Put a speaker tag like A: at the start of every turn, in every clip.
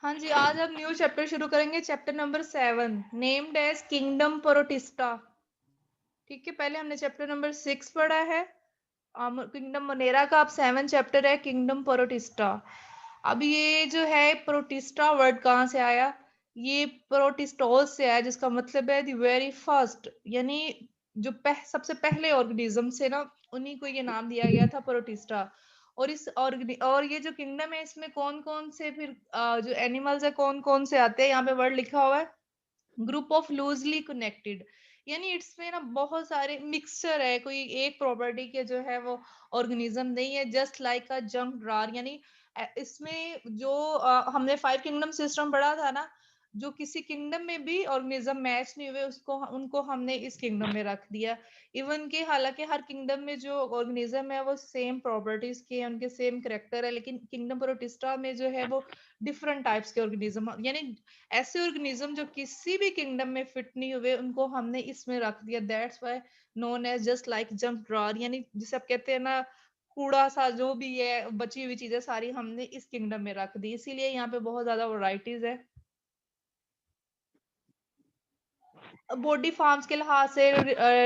A: हाँ जी, आज हम न्यू चैप्टर शुरू करेंगे, chapter number 7 named as kingdom Protista. ठीक है, पहले हमने चैप्टर नंबर 6 पढ़ा है। किंगडम मोनेरा का अब 7 चैप्टर है किंगडम प्रोटिस्टा। अब ये जो है प्रोटिस्टा वर्ड कहाँ से आया? ये प्रोटिस्टोस से आया, जिसका मतलब है द वेरी फर्स्ट, यानी जो सबसे पहले ऑर्गेनिज्म से ना, उन्हीं को ये नाम दिया गया था प्रोटिस्टा। और और ये जो किंगडम है, इसमें कौन कौन से फिर जो एनिमल्स है कौन कौन से आते हैं, यहाँ पे वर्ड लिखा हुआ है ग्रुप ऑफ लूजली कनेक्टेड। यानी इसमें ना बहुत सारे मिक्सचर है, कोई एक प्रॉपर्टी के जो है वो ऑर्गेनिज्म नहीं है। जस्ट लाइक अ जंक ड्रार, यानी इसमें जो हमने 5 किंगडम सिस्टम पढ़ा था ना, जो किसी किंगडम में भी ऑर्गेनिज्म मैच नहीं हुए, उसको उनको हमने इस किंगडम में रख दिया। इवन के हालांकि हर किंगडम में जो ऑर्गेनिज्म है वो सेम प्रॉपर्टीज के हैं, उनके सेम करेक्टर है, लेकिन किंगडम प्रोटिस्टा में जो है वो डिफरेंट टाइप्स के ऑर्गेनिज्म, यानी ऐसे ऑर्गेनिज्म जो किसी भी किंगडम में फिट नहीं हुए, उनको हमने इसमें रख दिया। That's why known as just like junk drawer, यानी जिसे आप कहते हैं ना, कूड़ा सा जो भी है, बची हुई चीजें सारी हमने इस किंगडम में रख दी। इसीलिए यहाँ पे बहुत ज्यादा वैरायटीज है। बॉडी फॉर्म्स के लिहाज से,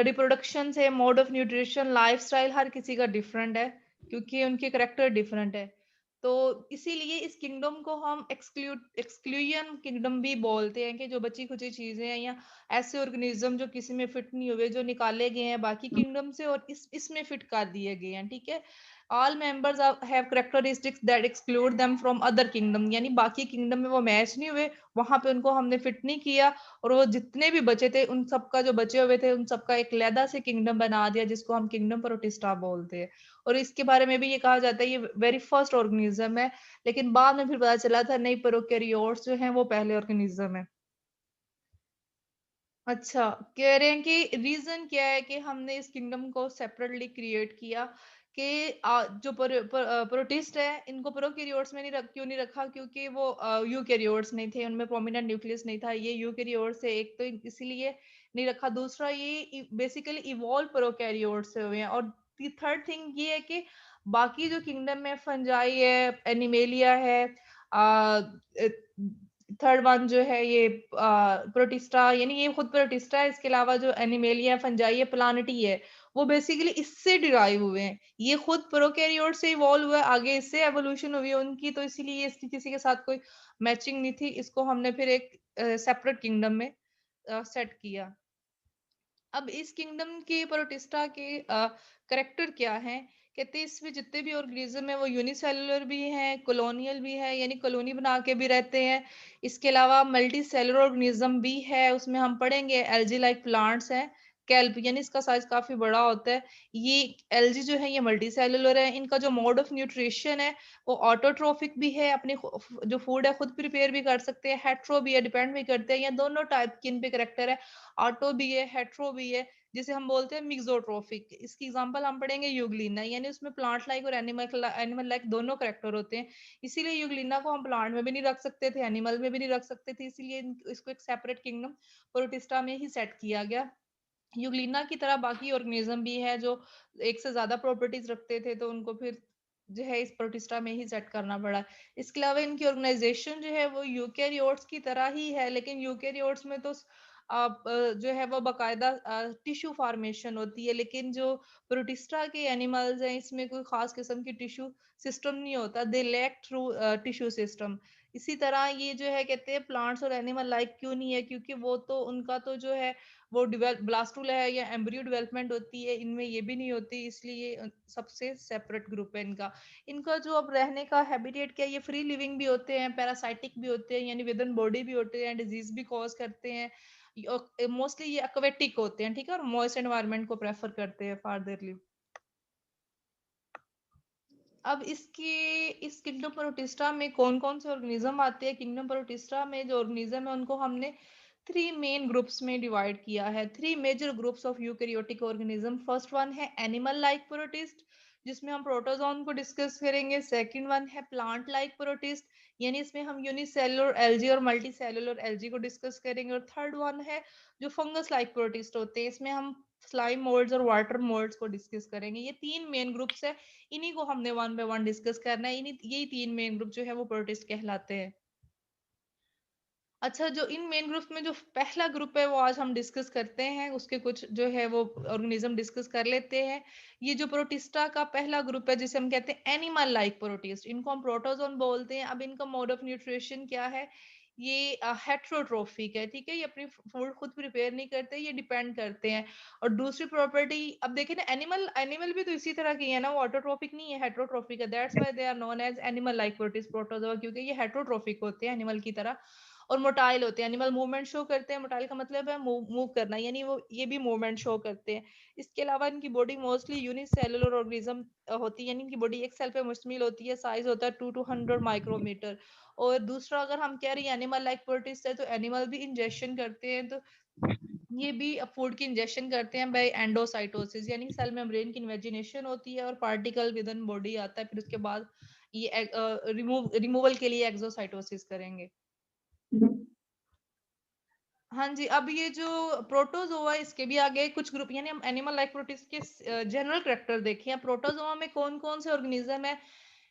A: रिप्रोडक्शन से, मोड ऑफ न्यूट्रिशन, लाइफस्टाइल, हर किसी का डिफरेंट है, क्योंकि उनके करेक्टर डिफरेंट है। तो इसीलिए इस किंगडम को हम एक्सक्लूजन किंगडम भी बोलते हैं, कि जो बची कुची चीजें हैं या ऐसे ऑर्गेनिज्म जो किसी में फिट नहीं हुए, जो निकाले गए हैं बाकी किंगडम से और इसमें फिट कर दिए गए हैं। ठीक है, all members have characteristics that exclude them from other kingdom, यानी बाकी किंगडम में वो मैच नहीं हुए, वहां पे उनको हमने फिट नहीं किया, और वो जितने भी बचे थे उन सबका, जो बचे हुए थे उन सबका एक लैदा से किंगडम बना दिया, जिसको हम किंगडम प्रोटिस्टा बोलते हैं। और इसके बारे में भी ये कहा जाता है ये वेरी फर्स्ट ऑर्गेनिज्म है, लेकिन बाद में फिर पता चला था नहीं, प्रोकैरियोट्स जो हैं वो पहले ऑर्गेनिज्म है। अच्छा, कह रहे हैं कि रीजन क्या है कि हमने इस किंगडम को सेपरेटली क्रिएट किया, कि जो प्रोटिस्ट है, इनको प्रोकैरियोट्स में नहीं क्यों नहीं रखा? क्योंकि वो यूकैरियोट्स नहीं थे, उनमें प्रोमिनेंट न्यूक्लियस नहीं था। ये यूकैरियोट्स है, एक तो इसीलिए नहीं रखा, दूसरा ये बेसिकली इवॉल्व प्रोकैरियोट्स से हुए हैं, और थर्ड थिंग ये है कि बाकी जो किंगडम है, फंजाई है, एनिमेलिया है, थर्ड वन जो है ये प्रोटिस्टा, यानी ये खुद प्रोटिस्टा है, इसके अलावा जो एनिमेलिया, फंजाई है, प्लानिटी है, वो बेसिकली इससे डिराइव हुए हैं। ये खुद प्रोकैरियोट से इवॉल्व हुआ है, आगे इससे एवोल्यूशन हुई है उनकी, तो इसीलिए इसकी किसी के साथ कोई मैचिंग नहीं थी, इसको हमने फिर एक सेपरेट किंगडम में सेट किया। अब इस किंगडम के प्रोटिस्टा के करेक्टर क्या है? कहते हैं इसमें जितने भी ऑर्गेनिज्म है वो यूनिसेलुलर भी हैं, कॉलोनियल भी है, यानी कॉलोनी बना के भी रहते हैं। इसके अलावा मल्टी सेलुलर ऑर्गेनिज्म भी है, उसमें हम पढ़ेंगे एल्जी लाइक प्लांट्स हैं, कैल्प, यानी इसका साइज काफी बड़ा होता है। ये एल्जी जो है ये मल्टी सेलुलर है। इनका जो मोड ऑफ न्यूट्रिशन है वो ऑटोट्रोफिक भी है, अपने जो फूड है खुद प्रिपेयर भी कर सकते हैं, हेट्रो भी है, डिपेंड भी करते हैं, या दोनों टाइप की इन पे करेक्टर है। ऑटो भी है, हेट्रो भी है, जिसे हम बोलते हैं मिक्सोट्रोफिक। इसकी एग्जांपल हम पढ़ेंगे यूग्लिना, यानी उसमें प्लांट लाइक और एनिमल लाइक दोनों करेक्टर होते हैं। इसीलिए यूग्लिना को हम प्लांट में भी नहीं रख सकते थे, एनिमल में भी नहीं रख सकते थे, इसीलिए इसको एक सेपरेट किंगडम प्रोटिस्टा में ही सेट किया गया। यूग्लिना की तरह बाकी ऑर्गेनिज्म भी है जो एक से ज्यादा प्रॉपर्टीज रखते थे, तो उनको फिर जो है इस प्रोटिस्टा में ही सेट करना पड़ा। इसके अलावा इनकी ऑर्गेनाइजेशन जो है वो यूकेरियोट्स की तरह ही है, लेकिन यूकेरियोट्स में तो जो है वो बकायदा टिश्यू फॉर्मेशन होती है, लेकिन जो प्रोटिस्टा के एनिमल्स हैं इसमें कोई खास किस्म की टिश्यू सिस्टम नहीं होता, they lack through tissue system. इसी तरह ये जो है कहते हैं प्लांट्स और एनिमल लाइक क्यों नहीं है, क्योंकि वो तो उनका तो जो है वो डिवेल्प ब्लास्टूला है या एम्ब्रियो डेवलपमेंट होती है, इनमें ये भी नहीं होती, इसलिए ये सबसे सेपरेट ग्रुप है इनका। इनका जो अब रहने का हैबिटेट क्या है, ये फ्री लिविंग भी होते हैं, पैरासाइटिक भी होते हैं, यानी विद इन बॉडी भी होते हैं, डिजीज भी कॉज करते हैं। मोस्टली ये एक्वेटिक होते हैं, ठीक है, और मॉइस्ट एनवायरनमेंट को प्रेफर करते हैं फॉर देयर लिव। अब इस किंगडम प्रोटिस्टा में कौन कौन से ऑर्गेनिज्म आते हैं? किंगडम प्रोटिस्टा में जो ऑर्गेनिज्म है उनको हमने थ्री मेन ग्रुप्स में डिवाइड किया है, three major groups of eukaryotic organism. First one है एनिमल लाइक प्रोटिस्ट, जिसमें हम प्रोटोजोन को डिस्कस करेंगे। सेकंड वन है प्लांट लाइक प्रोटिस्ट, यानी इसमें हम यूनिसेलुलर एल्जी और मल्टी सेलुलर एल्जी को डिस्कस करेंगे। और थर्ड वन है जो फंगस लाइक प्रोटिस्ट होते हैं, इसमें हम स्लाइम मोल्ड्स और वाटर मोल्ड्स को डिस्कस करेंगे। ये तीन मेन ग्रुप्स है, इन्हीं को हमने वन बाय वन डिस्कस करना है। इन्हीं यही तीन मेन ग्रुप जो है वो प्रोटिस्ट कहलाते हैं। अच्छा, जो इन मेन ग्रुप्स में जो पहला ग्रुप है वो आज हम डिस्कस करते हैं, उसके कुछ जो है वो ऑर्गेनिज्म डिस्कस कर लेते हैं। ये जो प्रोटिस्टा का पहला ग्रुप है जिसे हम कहते हैं एनिमल लाइक प्रोटिस्ट, इनको हम प्रोटोजोन बोलते हैं। अब इनका मोड ऑफ न्यूट्रिशन क्या है? ये हेटेरोट्रोफिक है, ठीक है? ये अपनी फूड खुद प्रिपेयर नहीं करते, ये डिपेंड करते हैं। और दूसरी प्रॉपर्टी, अब देखिए ना, एनिमल एनिमल भी तो इसी तरह की है ना, वो ऑटोट्रोफिक नहीं है, हेटेरोट्रोफिक है। That's why they are known as animal like protist protozoa, क्योंकि ये हेटेरोट्रोफिक होते हैं एनिमल की तरह और मोटाइल होते हैं। एनिमल मूवमेंट शो करते हैं, मोटाइल का मतलब है मूव मूव करना, यानी वो ये भी मूवमेंट शो करते हैं। इसके अलावा इनकी बॉडी मोस्टली यूनिसेलुलर ऑर्गेनिज्म होती है, यानी इनकी बॉडी एक सेल पे मुश्तमिल होती है। साइज होता है 2 to 100 माइक्रोमीटर। और दूसरा, अगर हम कह रहे हैं एनिमल लाइक प्रोटिस्ट है, तो एनिमल भी इंजेक्शन करते हैं, तो ये भी फूड की इंजेक्शन करते हैं बाय एंडोसाइटोसिस, यानी सेल मेम्ब्रेन की इन्वेजिनेशन होती है और पार्टिकल विद इन बॉडी आता है। फिर उसके बाद ये रिमूवल के लिए एक्सोसाइटोसिस करेंगे। हाँ जी, अब ये जो प्रोटोज़ोआ इसके भी आगे कुछ ग्रुप, यानी हम एनिमल लाइक प्रोटिस्ट के जनरल कैरेक्टर देखें। अब प्रोटोज़ोआ में कौन-कौन से ऑर्गेनिज्म है?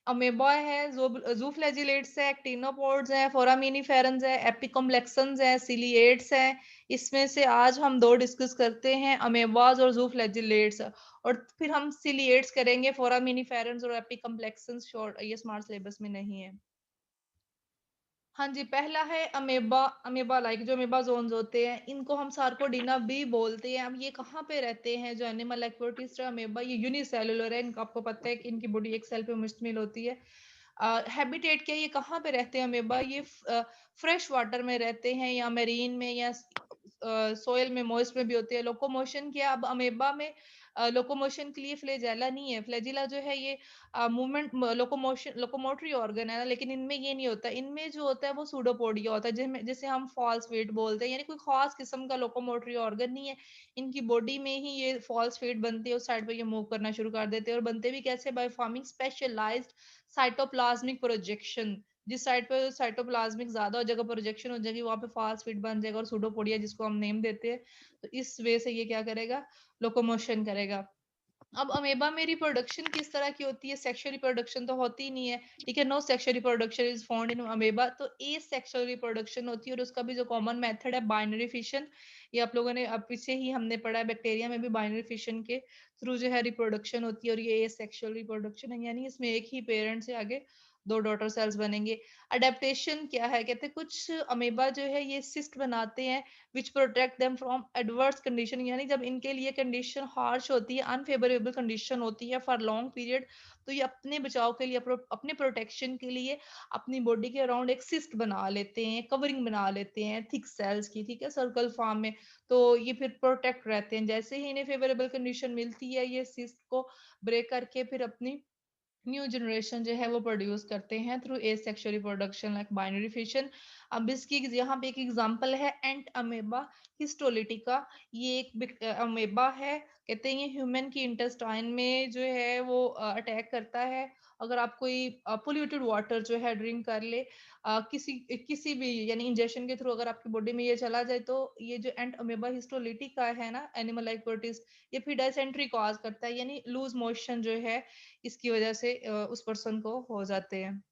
A: अमेबा है, ज़ूफ्लैजिलेट्स है, एक्टिनोपोड्स हैं, फोरामिनीफेरन्स है, एपिकम्प्लेक्सन्स है, सिलिएट्स हैं। इसमें से आज हम 2 डिस्कस करते हैं, अमेबास और ज़ूफ्लैजिलेट्स, और फिर हम सिलिएट्स करेंगे, फोरामिनीफेरन्स और एपिकम्प्लेक्सन्स शॉर्ट, ये स्मार्ट सिलेबस में नहीं है। हाँ जी, पहला है अमेबा। अमेबा लाइक जो अमेबा ज़ोन्स होते हैं, इनको हम सार्कोडीना भी बोलते हैं। अब ये कहाँ पे रहते हैं? जो एनिमल लाइक प्रोटिस्ट अमेबा, ये यूनिसेलुलर है। इनको आपको पता है कि इनकी बॉडी एक सेल पे मुश्तमिल होती है। हैबिटेट क्या है? ये कहाँ पे रहते हैं अमेबा? ये फ्रेश वाटर में रहते हैं, या मेरीन में, या सोइल में, मॉइस्ट में भी होते हैं। लोकोमोशन क्या? अब अमेबा में लोकोमोशन के लिए फ्लैजेला नहीं है। फ्लैजिला जो है ये मूवमेंट लोकोमोशन लोकोमोटरी ऑर्गन है ना, लेकिन इनमें ये नहीं होता। इनमें जो होता है वो सूडोपोडिया होता है, जिसे हम फॉल्स फीट बोलते हैं, यानी कोई खास किस्म का लोकोमोटरी ऑर्गन नहीं है। इनकी बॉडी में ही ये फॉल्स फीट बनती है, उस साइड पे ये मूव करना शुरू कर देते हैं। और बनते भी कैसे? By forming specialised cytoplasmic projection. जिस साइड पे साइटोप्लाज्मिक ज्यादा हो जाएगा, प्रोजेक्शन हो जाएगी, वहां पे फॉल्स फीट बन जाएगा और सूडोपोडिया जिसको हम नेम देते हैं। तो इस वे से ये क्या करेगा? लोकोमोशन करेगा। अब अमेबा में रिप्रोडक्शन किस तरह की होती है? सेक्सुअल रिप्रोडक्शन तो होती ही नहीं है, ठीक है? No sexual reproduction is found in amoeba. तो एसेक्सुअल रिप्रोडक्शन होती है, और उसका भी जो कॉमन मेथड है बाइनरी फिशन। ये आप लोगों ने अब पीछे ही हमने पढ़ा है, बैक्टीरिया में भी बाइनरी फिशन के थ्रू जो है रिप्रोडक्शन होती है, और ये एसेक्सुअल रिप्रोडक्शन है, यानी इसमें एक ही पेरेंट से आगे 2 डॉटर सेल्स बनेंगे। अडेप्टेशन क्या है? कहते हैं कुछ अमेबा जो है ये सिस्ट बनाते हैं विच protect them from adverse condition, यानी जब इनके लिए कंडीशन हार्श होती है, अनफेवरेबल कंडीशन होती है फॉर लॉन्ग पीरियड, तो ये अपने बचाव के लिए, अपने प्रोटेक्शन के लिए अपनी बॉडी के अराउंड एक सिस्ट बना लेते हैं, कवरिंग बना लेते हैं थिक सेल्स की, ठीक है, सर्कल फॉर्म में। तो ये फिर प्रोटेक्ट रहते हैं। जैसे ही इन्हें फेवरेबल कंडीशन मिलती है, ये सिस्ट को ब्रेक करके फिर अपनी न्यू जनरेशन जो है वो प्रोड्यूस करते हैं through asexual reproduction like binary fission. अब इसकी यहाँ पे एक एग्जांपल है एंट अमेबा हिस्टोलिटिका। ये एक अमेबा है, कहते हैं ये ह्यूमन की इंटेस्टाइन में जो है वो अटैक करता है। अगर आप कोई पोल्यूटेड वाटर जो है ड्रिंक कर ले, किसी किसी भी यानी इंजेक्शन के थ्रू अगर आपकी बॉडी में ये चला जाए, तो ये जो एंट अमेबा हिस्टोलिटिका है ना, एनिमल लाइक प्रोटिस्ट, ये फिर डायसेंट्री कॉज करता है, यानी लूज मोशन जो है इसकी वजह से उस पर्सन को हो जाते हैं।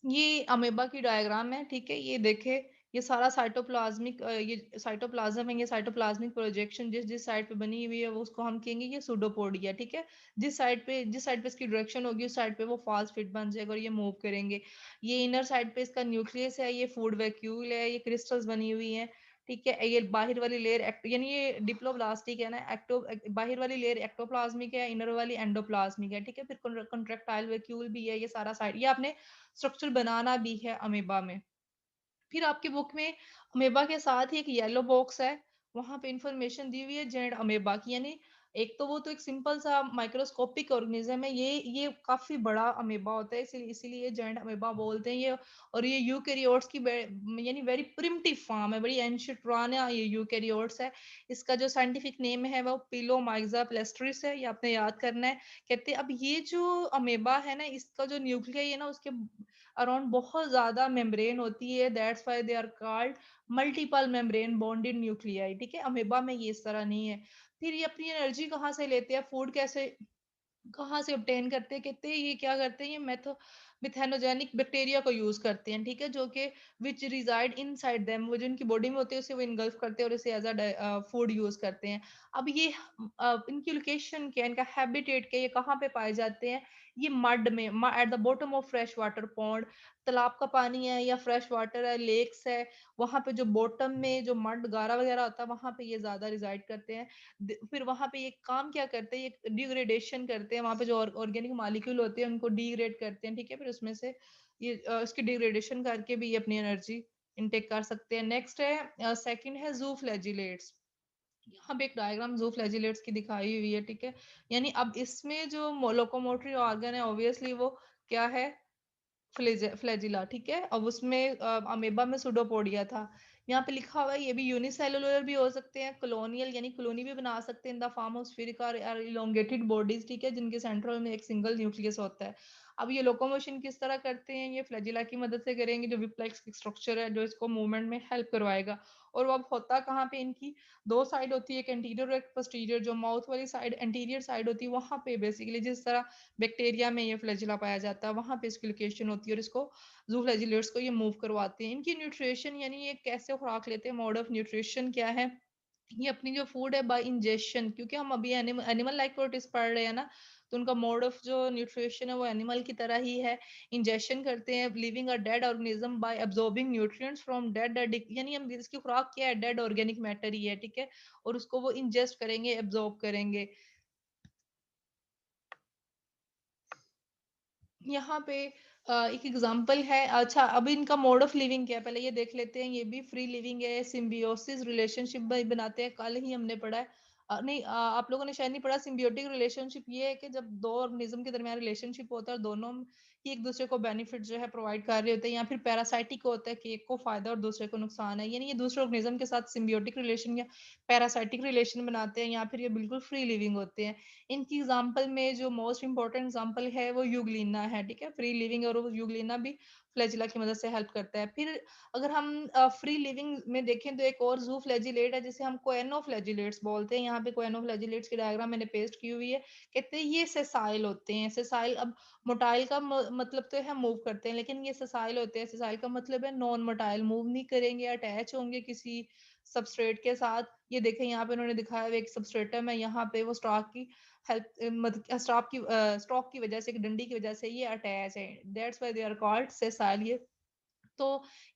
A: ये अमेबा की डायग्राम है, ठीक है? ये देखे, ये सारा साइटोप्लाज्मिक ये साइटोप्लाज्म है, ये साइटोप्लाज्मिक प्रोजेक्शन जिस जिस साइड पे बनी हुई है वो उसको हम कहेंगे ये सूडोपोडिया, ठीक है? जिस साइड पे इसकी डायरेक्शन होगी उस साइड पे वो फॉल्स फिट बन जाएगा और ये मूव करेंगे। ये इनर साइड पे इसका न्यूक्लियस है, ये फूड वैक्यूल है, ये क्रिस्टल्स बनी हुई है, ठीक है? ये बाहर वाली लेयर यानी ये डिप्लोब्लास्टिक है ना, बाहर वाली लेयर एक्टोप्लाज्मिक है, इनर वाली एंडोप्लाज्मिक है, ठीक है? फिर कॉन्ट्रेक्टाइल वैक्यूल भी है, ये सारा साइड, ये आपने स्ट्रक्चर बनाना भी है अमीबा में। फिर आपकी बुक में अमेबा के साथ ही एक येलो बॉक्स है, वहां पे इंफॉर्मेशन दी हुई है जेड अमेबा की, यानी एक तो वो तो एक सिंपल सा माइक्रोस्कोपिक ऑर्गेनिज्म है, ये काफी बड़ा अमेबा होता है, इसीलिए इसीलिए जेड अमेबा बोलते हैं ये। और ये यूकैरियोट्स की यानी वेरी प्रिमिटिव फॉर्म है, बड़ी एंशियंट पुराना ये यूकैरियोट्स है। इसका जो साइंटिफिक नेम है वो पिलोमाइजा प्लेस्ट्रिस है, ये आपने याद करना है। कहते हैं अब ये जो अमेबा है ना, इसका जो न्यूक्लिया है ना, उसके अराउंड बहुत ज्यादा मेम्ब्रेन होती है, that's why they are called multiple membrane bounded nuclei, ठीक है? अमेबा में ये इस तरह नहीं है। फिर ये अपनी एनर्जी कहाँ से लेते हैं? फूड कैसे कहाँ से ऑब्टेन करते हैं? कहते हैं ये क्या करते हैं, ये मिथेनोजेनिक बैक्टीरिया को यूज़ करते हैं, ठीक है? जो कि व्हिच रिसाइड इनसाइड देम, वो जो इनकी बॉडी में होते हैं उसे वो इनगल्फ करते हैं और इसे एज़ फूड यूज़ करते हैं। अब ये इनकी लोकेशन क्या है, इनका हैबिटेट क्या है, ये कहाँ पे पाए जाते हैं? ये मड में, at the bottom of fresh water pond, तालाब का पानी है या फ्रेश वाटर है, लेक्स है, वहाँ पे जो बॉटम में जो मड गारा वगैरह होता है, वहाँ पे ये ज़्यादा रिसाइड करते हैं। फिर वहां पे ये काम क्या करते हैं, ये डिग्रेडेशन करते हैं, वहां पे जो ऑर्गेनिक मॉलिक्यूल होते हैं उनको डिग्रेड करते हैं, ठीक है? फिर उसमें से ये इसकी डिग्रेडेशन करके भी ये अपनी एनर्जी इनटेक कर सकते हैं। नेक्स्ट है, सेकंड है जू फ्लैजिलेट्स। यहाँ पे एक डायग्राम जू फ्लैजिलेट्स की दिखाई हुई है, ठीक है? यानी अब इसमें जो लोकोमोटरी ऑर्गन है, ऑब्वियसली वो क्या है, फ्लैजिला, ठीक है? अब उसमें अमेबा में सुडोपोडिया था। यहाँ पे लिखा हुआ है ये भी यूनिसेलुलर भी हो सकते हैं, कॉलोनियल यानी कॉलोनी भी बना सकते हैं in the form of spherical और इलोंगेटेड बॉडीज, ठीक है? जिनके सेंट्रल में एक सिंगल न्यूक्लियस होता है। अब ये लोकोमोशन किस तरह करते हैं, ये फ्लैजिला की मदद से करेंगे, जो विप्लेक्स स्ट्रक्चर है जो इसको मूवमेंट में हेल्प करवाएगा। और वो अब होता कहाँ पे, इनकी दो साइड होती है, एक एंटीरियर और एक पोस्टीरियर। जो माउथ वाली साइड एंटीरियर साइड होती है, वहां पे बेसिकली जिस तरह बैक्टीरिया में ये फ्लैजिला पाया जाता है, वहां पे इसकी लोकेशन होती है और इसको जू फ्लैजिलेट्स को ये मूव करवाते हैं। इनकी न्यूट्रिशन यानी ये कैसे खुराक लेते हैं, मोड ऑफ न्यूट्रिशन क्या है, ये अपनी जो फूड है बाय इंजेशन, क्योंकि हम अभी एनिमल लाइक प्रोटिस्ट पढ़ रहे हैं ना, तो उनका मोड ऑफ जो न्यूट्रिशन है वो एनिमल की तरह ही है। इंजेशन करते हैं, living a dead organism by absorbing nutrients from dead, यानी हम इसकी खुराक क्या है, डेड ऑर्गेनिक मैटर ही है, ठीक है? और उसको वो इंजेस्ट करेंगे, एब्सॉर्ब करेंगे। यहाँ पे एक एग्जांपल है। अच्छा, अब इनका मोड ऑफ लिविंग क्या है, पहले ये देख लेते हैं। ये भी फ्री लिविंग है, सिम्बियोसिस रिलेशनशिप भी बनाते हैं, कल ही हमने पढ़ा है। नहीं, आप लोगों ने शायद नहीं पढ़ा। सिम्बियोटिक रिलेशनशिप ये है कि जब दो ऑर्गेनिज्म के दरमियान रिलेशनशिप होता है और दोनों ही एक दूसरे को बेनिफिट जो है प्रोवाइड कर रहे होते हैं, या फिर पैरासाइटिक होता है कि एक को फायदा और दूसरे को नुकसान है, यानी ये दूसरे ऑर्गेनिज्म के साथ सिम्बियोटिक रिलेशन या पैरासाइटिक रिलेशन बनाते हैं, या फिर ये बिल्कुल फ्री लिविंग होते हैं। इनकी एग्जाम्पल में जो मोस्ट इंपॉर्टेंट एग्जाम्पल है वो यूग्लिना है, ठीक है? फ्री लिविंग, और वो यूग्लिना भी फ्लैजिला की मदद से हेल्प करता है। फिर अगर हम फ्री लिविंग में देखें तो एक और जू फ्लैजिलेट है जिसे हम कोएनो फ्लैजिलेट्स बोलते हैं। यहाँ पे कोएनो फ्लैजिलेट्स की डायग्राम मैंने पेस्ट की हुई है। कहते हैं ये सेसाइल होते हैं। सेसाइल, अब मोटाइल का मतलब तो है मूव करते हैं, लेकिन ये सेसाइल होते हैं। सेसाइल का मतलब है नॉन मोटाइल, मूव नहीं करेंगे, अटैच होंगे किसी सबस्ट्रेट के साथ। ये देखें यहाँ पे उन्होंने दिखाया हुआ एक सबस्ट्रेटम है, यहाँ पे वो स्टॉक की हेल्प, मतलब स्टॉक की वजह से, एक डंडी की वजह से ये अटैच है। That's why they are called sessile. ये तो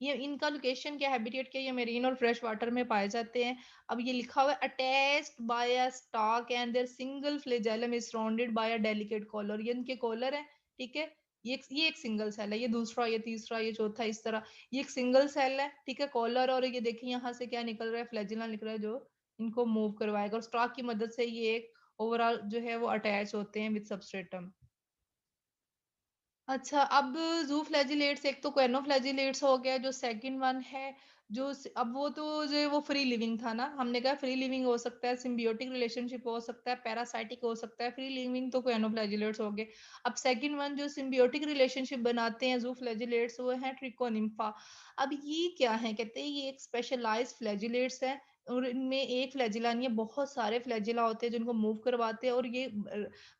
A: ये इनका लोकेशन क्या, हैबिटेट क्या, ये मेरीन और फ्रेश वाटर में पाए जाते हैं। अब ये लिखा हुआ है attached by a stalk and their single flagellum is surrounded by a delicate collar. ये इनके कॉलर है, ठीक है? ये एक सिंगल सेल है, ये दूसरा, ये तीसरा, ये चौथा, इस तरह ये एक सिंगल सेल है, ठीक है? कॉलर, और ये देखिए यहाँ से क्या निकल रहा है, फ्लैजिला निकल रहा है जो इनको मूव करवाएगा, और स्टॉक की मदद से ये एक ओवरऑल जो है वो अटैच होते हैं विद सबस्ट्रेटम। अच्छा, अब ज़ू फ्लैजिलेट्स, एक तो क्वेनोफ्लैजिलेट्स हो गया, जो सेकंड वन है, अब वो तो जो है वो फ्री लिविंग था ना, हमने कहा फ्री लिविंग हो सकता है, सिम्बियोटिक रिलेशनशिप हो सकता है, पैरासाइटिक हो सकता है। फ्री लिविंग तो क्वेनोफ्लैजिलेट्स हो गए। अब सेकंड वन जो सिम्बियोटिक रिलेशनशिप बनाते हैं ज़ू फ्लैजिलेट्स, वो है ट्रिकोनिम्फा। अब ये क्या है, कहते हैं ये एक स्पेशलाइज्ड फ्लैजिलेट्स है, और इनमें एक फ्लैजिला नहीं है, बहुत सारे फ्लैजिला होते हैं जिनको मूव करवाते हैं। और ये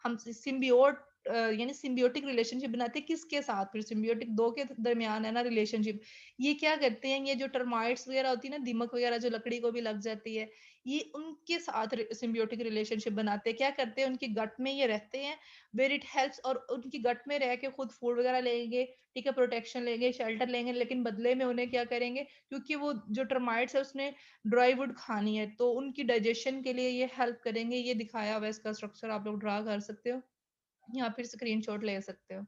A: हम सिम्बियोट यानी सिम्बियोटिक रिलेशनशिप बनाते हैं किसके साथ, फिर सिम्बियोटिक दो के दरमियान है ना रिलेशनशिप। ये क्या करते हैं, ये जो टर्माइट्स वगैरह होती है ना, दीमक वगैरह जो लकड़ी को भी लग जाती है, ये उनके साथ सिम्बियोटिक रिलेशनशिप बनाते हैं। क्या करते हैं, उनकी गट में ये रहते हैं, वेर इट हेल्प्स, और उनकी गट में रह के खुद फूड वगैरह लेंगे, ठीक है? प्रोटेक्शन लेंगे, शेल्टर लेंगे, लेकिन बदले में उन्हें क्या करेंगे, क्योंकि वो जो टर्माइट्स है उसने ड्राई वुड खानी है, तो उनकी डाइजेशन के लिए ये हेल्प करेंगे। ये दिखाया हुआ है, इसका स्ट्रक्चर आप लोग ड्रा कर सकते हो, या फिर स्क्रीनशॉट ले सकते हो।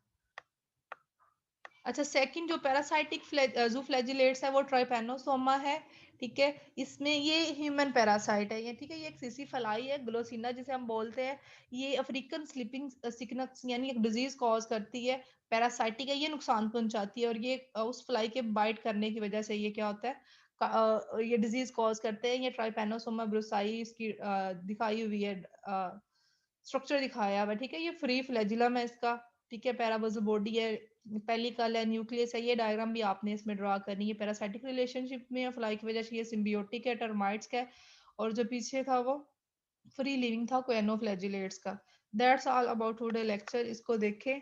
A: अच्छा, सेकंड जो पैरासाइटिक जू फ्लैजिलेट्स है वो ट्राइपैनोसोमा है, ठीक है? इसमें ये ह्यूमन पैरासाइट है ये, ठीक है? ये एक सीसी फलाई है, ग्लोसिना जिसे हम बोलते हैं। ये अफ्रीकन स्लीपिंग सिकनेस यानी एक डिजीज कॉज करती है, पैरासाइटिक है, ये नुकसान पहुंचाती है, और ये उस फ्लाई के बाइट करने की वजह से ये क्या होता है, ये डिजीज कॉज करते हैं। ये ट्राइपैनोसोमा ब्रुसाई इसकी दिखाई हुई है, स्ट्रक्चर दिखाया हुआ है, ठीक है? ये फ्री फ्लैजिलम है इसका, ठीक है? पैराबोजल बॉडी है, पेलिकल है, न्यूक्लियस है। ये डायग्राम भी आपने इसमें ड्रा करनी है। पैरासाइटिक रिलेशनशिप में फ्लाई की वजह से ये सिम्बियोटिक है, टर्माइट्स का है, और जो पीछे था वो फ्री लिविंग था, कोएनोफ्लैजिलेट्स का। That's all about today lecture. इसको देखें।